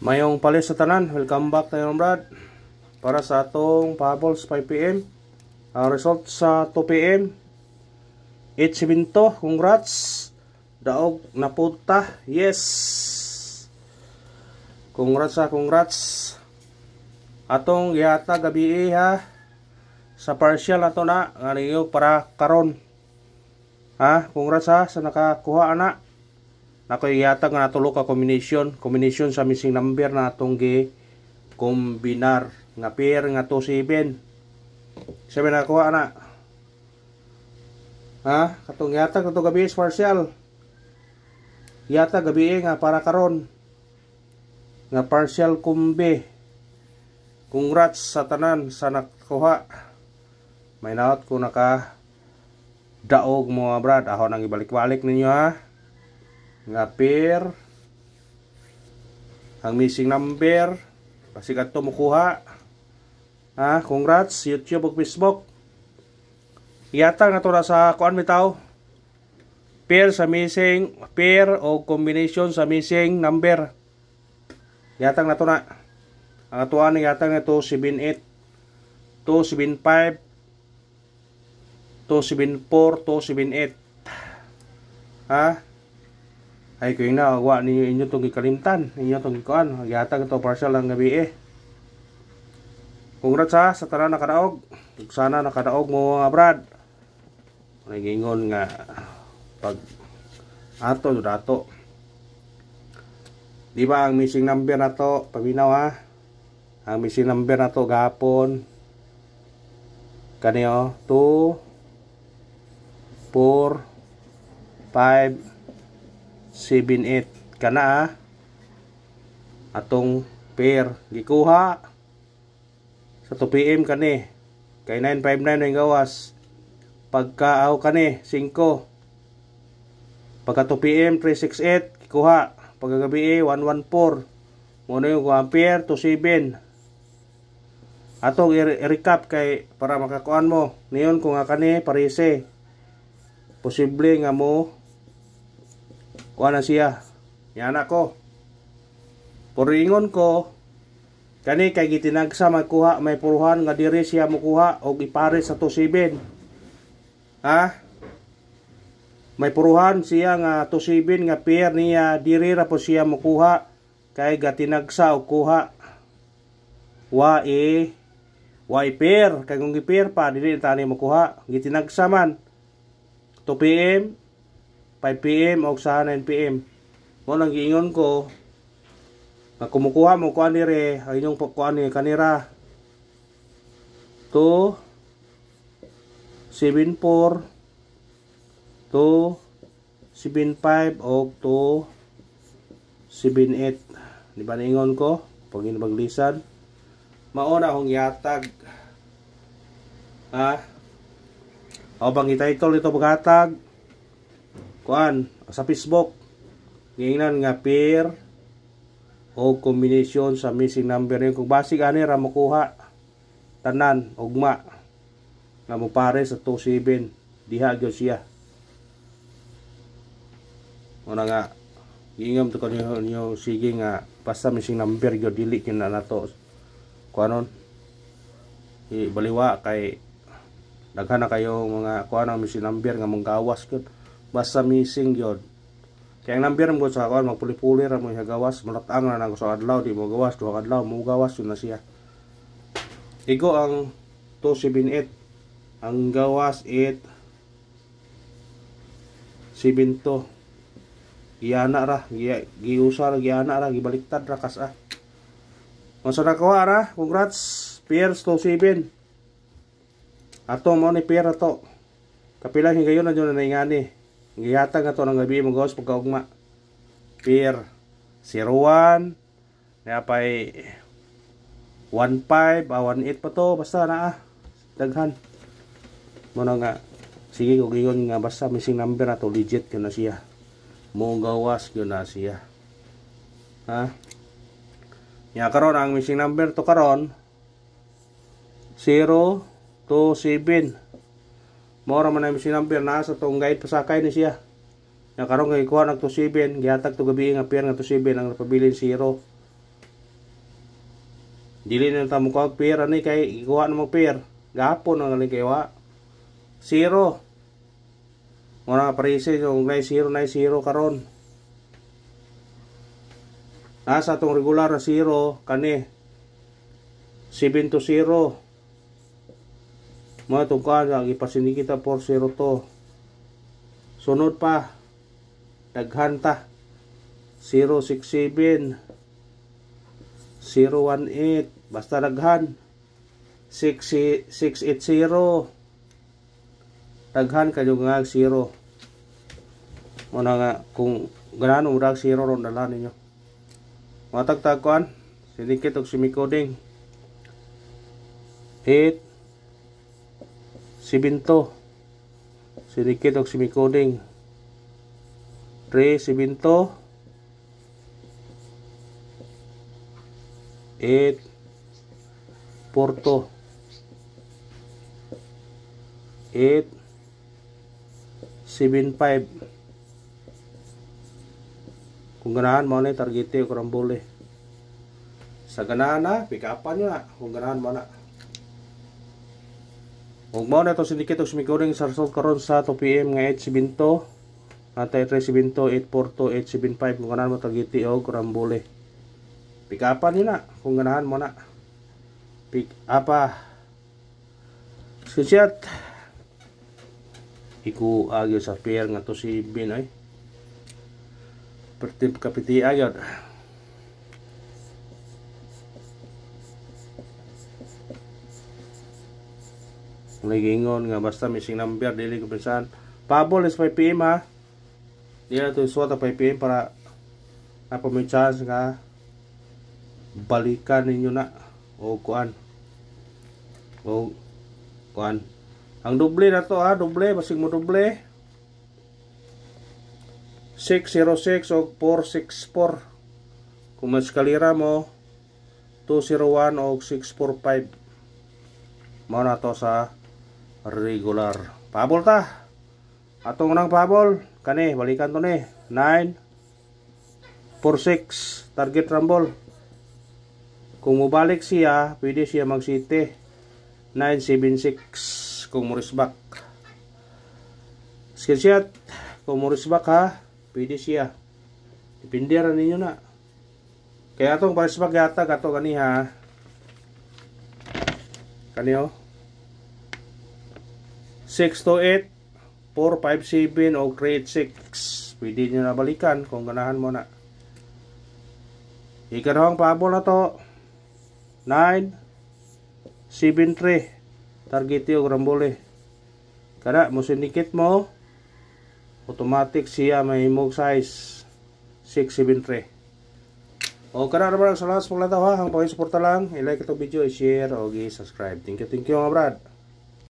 Mayong palis sa tanan, welcome back tayo brad. Para sa atong Pabols 5pm. Ang result sa 2pm 872, congrats. Daog napunta. Yes. Congrats. Atong gihata gabi ha. Sa partial ato na ngayon para karon. Ha, congrats ha sa nakakuha ana. Nakoy yatag nga natulo ka combination sa missing number na atong gi kombinar nga pair nga 27. Sabi nakuha na. Ha, katong yatag ato gabi is partial. Yatag gabi nga para karon. Nga partial kumbi. Congrats sa tanan sa nakuha. May naot ko naka daog mo brad. Ako nang ibalik-balik ninyo ha. Nga pair ang missing number kasi kadto mo kuha ha, congrats YouTube ug Facebook. Iyata nga to na sa kuan bitaw pair sa missing pair o combination sa missing number. Iyata na to na ang atuan ni iyata nga 278 275 274 278 ha. Ay ko na wa ninyo inyo tong gikalimtan, inyo tong gikuan, gihatag to partial lang gabi Congrats ha sa tanan nakadaog. Sana nakadaog mo mga brad. Nagingon nga pag ato dato. Di ba ang missing number na to, paminaw ha. Ang missing number na to gahapon kaniyo 2 4 5 7-8 kana atong pair gikuha sa 2pm kani kay 959 ang gawas pagkaaw kani 5 pagka 2pm 368 gikuha pagkagabi 114 mo na yung pair 27 atong i-recap kay para makakuan mo niyon kung nga kani parise posible nga mo kuha na siya. Yan ako. Puringon ko. Kani kay gitinagsa magkuha may puruhan nga diri siya mukuha og ipare sa 27. Ha? May puruhan siya nga 27 nga pair niya diri ra po siya mukuha kay gatinagsa og kuha. Wa pair kay kung gi-pair pa dili tani mukuha. Gitinagsa man 2pm 5pm o sa 9pm. Mo nang giingon ko na kumukuha mo kuan dire ay inyong kuan ni kanira 2 74 2 75 o 2 78. Di ba niingon ko pag inibaglisan mauna akong yatag ha o bang i-title ito paghatag kuan sa Facebook ngingnan nga pair o combination sa missing number yun kung basic ani ra makuha tanan ugma nga mo pare sa 27 diha gyud siya una nga giingam to kanyo sige nga basta missing number gyud dili kin na nato kuanon baliwa kay daghan na kayo mga kuan ang missing number nga mong gawas gyud basta missing yun. Kaya ang number mo sa kawan magpuli-puli ra mo siya gawas, malatang na nang sa adlaw di mo gawas, duha adlaw mo gawas yun na siya. Igo ang 278 ang gawas 872. Giyana ra, giusa ra giyana ra gibaliktad ra kas ah. Masa nakuha ra, congrats. Pairs 27. Ato mo ni pair ato. Kapila higayon na dyan na ingani. Giyatag nga to ng gabi mo gawas pagkaugma. Pair 01 na pay 15 18 pa to basta na daghan. Mo na nga sige kung ingon nga basta missing number na to legit yun na siya. Mo gawas yun na siya. Ha? Ya karon ang missing number to karon 027. Mora man ang missing number na sa tong guide pasakay ni siya. Ya karon kay kuha nag 27 gihatag to gabi nga pair nga 27 ang napabilin 0 Dili na ta mo kag pair ani kay ikuha na mo pair. Gapon ang galing kay wa. 0. Muna parisi yung nay 0 karon. Nasa tong regular na 0 kani 7 to 0. Mga itong kanya, ipasini kita 4-0 to. Sunod pa, daghan ta. 067, 018, basta daghan. 680, daghan kayo nga 0. Muna nga, kung ganahan mo dag 0 ron, dala ninyo. Matagtagkuan, sinikit og semikoding. 8, 7 to. Sinikit og semikoding. 3, 7 to. 8, 4 to. 8, 7, 5. Kung ganahan mo na targete o karambole. Sa ganahan na, pick upan nyo na. Kung ganahan mo na. Kung mo na ito sinikit o sumikuring sa result karon sa 2 PM nga 8-7 to. Antay 3-7 to, 8-4 to, 8-7-5. Kung ganahan mo targete o karambole. Pick upan nyo na. Kung ganahan mo na. Pick apa. Screenshot. Iku agyo sa pair nga to si Ben ay. Pertip kapiti agad. Nagingon nga basta missing number dili ko pinsan. Pabol is 5 PM ha. Dili na to suwata 5 PM para na po may chance nga balikan ninyo na o kuan. O kuan. Ang doble na to ha, doble basig mo doble. 606 o 464. Kung mas kalira mo 201 o 645. Mao na to sa regular. Pabol ta. Atong unang pabol kani balikan to ni 946 target rumble. Kung mobalik siya, pwede siya mag-city 976 kung murisbak. Screenshot kung murisbak ha, pwede siya. Depende ra ninyo na. Kaya atong parisbak yata kato kani ha. Kani oh. 628 457 o grade 6. Pwede nyo na balikan kung ganahan mo na. Ikarahang pabol na to 973 target yung rambole. Kada mo sinikit mo automatic siya may mog size 673. O kada naman ang salamat sa paglalataw ha. Ang pag-suporta lang, i-like itong video, i-share o i-subscribe. Thank you mga brad.